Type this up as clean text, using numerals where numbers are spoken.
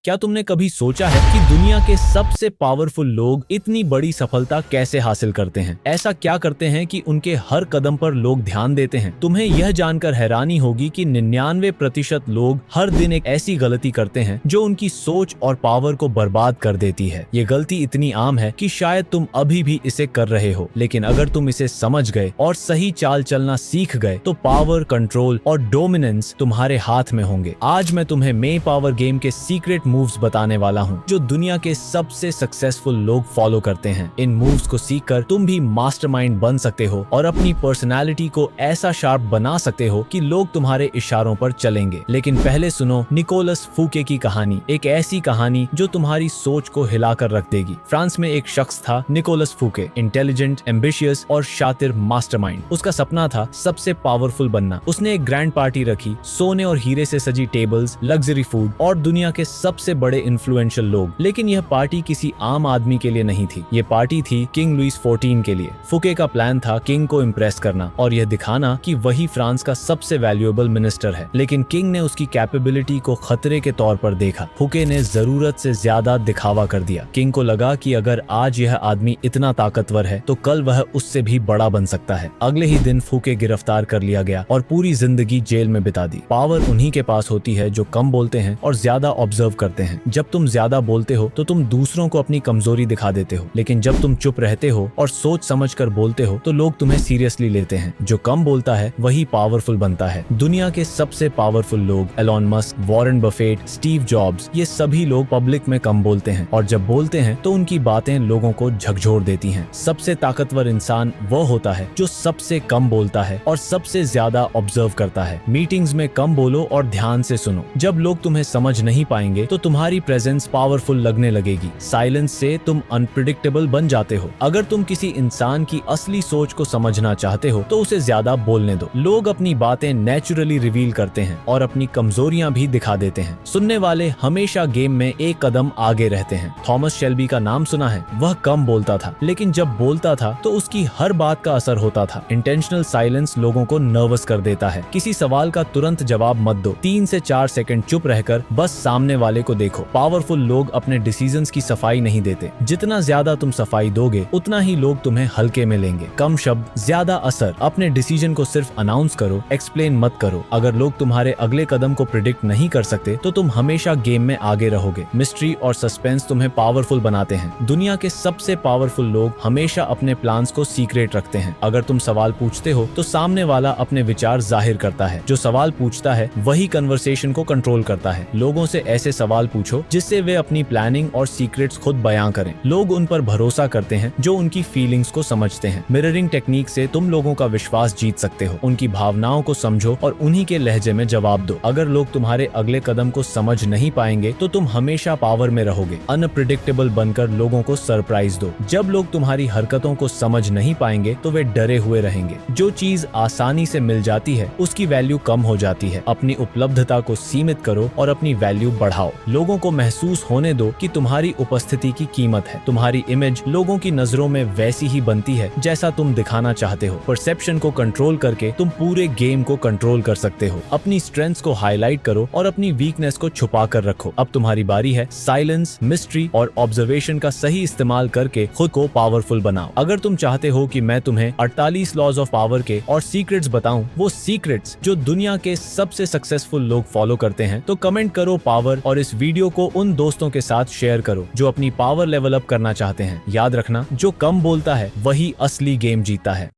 क्या तुमने कभी सोचा है कि दुनिया के सबसे पावरफुल लोग इतनी बड़ी सफलता कैसे हासिल करते हैं? ऐसा क्या करते हैं कि उनके हर कदम पर लोग ध्यान देते हैं? तुम्हें यह जानकर हैरानी होगी कि 99% लोग हर दिन एक ऐसी गलती करते हैं जो उनकी सोच और पावर को बर्बाद कर देती है। ये गलती इतनी आम है कि शायद तुम अभी भी इसे कर रहे हो, लेकिन अगर तुम इसे समझ गए और सही चाल चलना सीख गए तो पावर, कंट्रोल और डोमिनेंस तुम्हारे हाथ में होंगे। आज मैं तुम्हें मे पावर गेम के सीक्रेट मूव्स बताने वाला हूं जो दुनिया के सबसे सक्सेसफुल लोग फॉलो करते हैं। इन मूव्स को सीखकर तुम भी मास्टरमाइंड बन सकते हो और अपनी पर्सनालिटी को ऐसा शार्प बना सकते हो कि लोग तुम्हारे इशारों पर चलेंगे। लेकिन पहले सुनो निकोलस फूके की कहानी, एक ऐसी कहानी जो तुम्हारी सोच को हिलाकर रख देगी। फ्रांस में एक शख्स था निकोलस फूके, इंटेलिजेंट, एम्बिशियस और शातिर मास्टरमाइंड। उसका सपना था सबसे पावरफुल बनना। उसने एक ग्रैंड पार्टी रखी, सोने और हीरे से सजी टेबल्स, लग्जरी फूड और दुनिया के सबसे बड़े इन्फ्लुएंशियल लोग। लेकिन यह पार्टी किसी आम आदमी के लिए नहीं थी, ये पार्टी थी किंग लुइस 14 के लिए। फुके का प्लान था किंग को इम्प्रेस करना और यह दिखाना कि वही फ्रांस का सबसे वैल्यूएबल मिनिस्टर है। लेकिन किंग ने उसकी कैपेबिलिटी को खतरे के तौर पर देखा। फुके ने जरूरत से ज्यादा दिखावा कर दिया। किंग को लगा कि अगर आज यह आदमी इतना ताकतवर है तो कल वह उससे भी बड़ा बन सकता है। अगले ही दिन फुके गिरफ्तार कर लिया गया और पूरी जिंदगी जेल में बिता दी। पावर उन्हीं के पास होती है जो कम बोलते हैं और ज्यादा ऑब्जर्व करते हैं। जब तुम ज्यादा बोलते हो तो तुम दूसरों को अपनी कमजोरी दिखा देते हो, लेकिन जब तुम चुप रहते हो और सोच समझकर बोलते हो तो लोग तुम्हें सीरियसली लेते हैं। जो कम बोलता है वही पावरफुल बनता है। दुनिया के सबसे पावरफुल लोग Elon Musk, Warren Buffett, Steve Jobs, ये सभी लोग पब्लिक में कम बोलते हैं और जब बोलते हैं तो उनकी बातें लोगों को झकझोर देती हैं। सबसे ताकतवर इंसान वो होता है जो सबसे कम बोलता है और सबसे ज्यादा ऑब्जर्व करता है। मीटिंग्स में कम बोलो और ध्यान से सुनो। जब लोग तुम्हें समझ नहीं पाएंगे तो तुम्हारी प्रेजेंस पावरफुल लगने लगेगी। साइलेंस से तुम अनप्रिडिक्टेबल बन जाते हो। अगर तुम किसी इंसान की असली सोच को समझना चाहते हो तो उसे ज्यादा बोलने दो। लोग अपनी बातें नेचुरली रिवील करते हैं और अपनी कमजोरियां भी दिखा देते हैं। सुनने वाले हमेशा गेम में एक कदम आगे रहते हैं। थॉमस शेल्बी का नाम सुना है? वह कम बोलता था, लेकिन जब बोलता था तो उसकी हर बात का असर होता था। इंटेंशनल साइलेंस लोगों को नर्वस कर देता है। किसी सवाल का तुरंत जवाब मत दो। 3 से 4 सेकंड चुप रहकर बस सामने वाले को देखो। पावरफुल लोग अपने डिसीजंस की सफाई नहीं देते। जितना ज्यादा तुम सफाई दोगे उतना ही लोग तुम्हें हल्के में लेंगे। कम शब्द, ज्यादा असर। अपने डिसीजन को सिर्फ अनाउंस करो, एक्सप्लेन मत करो। अगर लोग तुम्हारे अगले कदम को प्रिडिक्ट नहीं कर सकते तो तुम हमेशा गेम में आगे रहोगे। मिस्ट्री और सस्पेंस तुम्हें पावरफुल बनाते हैं। दुनिया के सबसे पावरफुल लोग हमेशा अपने प्लान्स को सीक्रेट रखते हैं। अगर तुम सवाल पूछते हो तो सामने वाला अपने विचार जाहिर करता है। जो सवाल पूछता है वही कन्वर्सेशन को कंट्रोल करता है। लोगों से ऐसे सवाल पूछो जिससे वे अपनी प्लानिंग और सीक्रेट्स खुद बयां करें। लोग उन पर भरोसा करते हैं जो उनकी फीलिंग्स को समझते हैं। मिररिंग टेक्निक से तुम लोगों का विश्वास जीत सकते हो। उनकी भावनाओं को समझो और उन्हीं के लहजे में जवाब दो। अगर लोग तुम्हारे अगले कदम को समझ नहीं पाएंगे तो तुम हमेशा पावर में रहोगे। अनप्रिडिक्टेबल बनकर लोगों को सरप्राइज दो। जब लोग तुम्हारी हरकतों को समझ नहीं पाएंगे तो वे डरे हुए रहेंगे। जो चीज आसानी से मिल जाती है उसकी वैल्यू कम हो जाती है। अपनी उपलब्धता को सीमित करो और अपनी वैल्यू बढ़ाओ। लोगों को महसूस होने दो कि तुम्हारी उपस्थिति की कीमत है। तुम्हारी इमेज लोगों की नजरों में वैसी ही बनती है जैसा तुम दिखाना चाहते हो। परसेप्शन को कंट्रोल करके तुम पूरे गेम को कंट्रोल कर सकते हो। अपनी स्ट्रेंथ्स को हाईलाइट करो और अपनी वीकनेस को छुपा कर रखो। अब तुम्हारी बारी है। साइलेंस, मिस्ट्री और ऑब्जर्वेशन का सही इस्तेमाल करके खुद को पावरफुल बनाओ। अगर तुम चाहते हो कि मैं तुम्हें 48 लॉज ऑफ पावर के और सीक्रेट्स बताऊं, वो सीक्रेट्स जो दुनिया के सबसे सक्सेसफुल लोग फॉलो करते हैं, तो कमेंट करो पावर और इस वीडियो को उन दोस्तों के साथ शेयर करो जो अपनी पावर लेवल अप करना चाहते हैं। याद रखना, जो कम बोलता है वही असली गेम जीतता है।